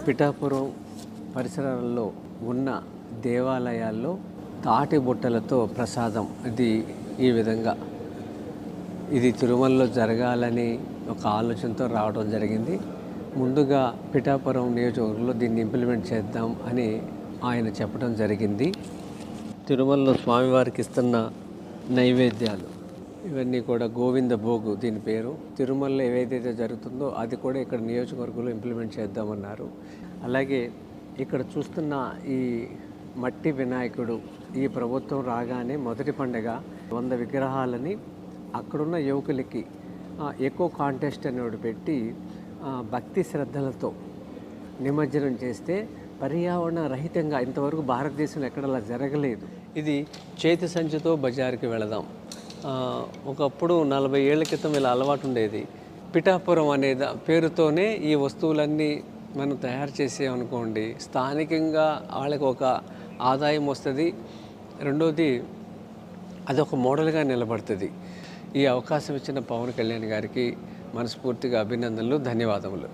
పిఠాపురం పరిసరాల్లో ఉన్న దేవాలయాల్లో తాటి బుట్టలతో ప్రసాదం ఈ విధంగా ఇది తిరుమలలో జరగాలని ఒక ఆలోచనతో రావడం జరిగింది. ముందుగా పిఠాపురం నియోజకవర్గంలో దీన్ని ఇంప్లిమెంట్ చేద్దాం అని ఆయన చెప్పడం జరిగింది. తిరుమలలో స్వామివారికి ఇస్తున్న నైవేద్యాలు ఇవన్నీ కూడా గోవింద భోగు దీని పేరు. తిరుమలలో ఏదైతే జరుగుతుందో అది కూడా ఇక్కడ నియోజకవర్గంలో ఇంప్లిమెంట్ చేద్దామన్నారు. అలాగే ఇక్కడ చూస్తున్న ఈ మట్టి వినాయకుడు ఈ ప్రభుత్వం రాగానే మొదటి పండుగ 100 విగ్రహాలని అక్కడున్న యువకులకి ఎకో కాంటెస్ట్ అనేవి పెట్టి భక్తి శ్రద్ధలతో నిమజ్జనం చేస్తే పర్యావరణ రహితంగా ఇంతవరకు భారతదేశంలో ఎక్కడలా జరగలేదు. ఇది చేతి సంచితో బజారుకి వెళదాం. ఒకప్పుడు 40 ఏళ్ల క్రితం ఇలా అలవాటు ఉండేది. పిఠాపురం అనే పేరుతోనే ఈ వస్తువులన్నీ మనం తయారు చేసామనుకోండి, స్థానికంగా వాళ్ళకి ఒక ఆదాయం వస్తుంది. రెండోది అదొక మోడల్గా నిలబడుతుంది. ఈ అవకాశం ఇచ్చిన పవన్ కళ్యాణ్ గారికి మనస్ఫూర్తిగా అభినందనలు, ధన్యవాదములు.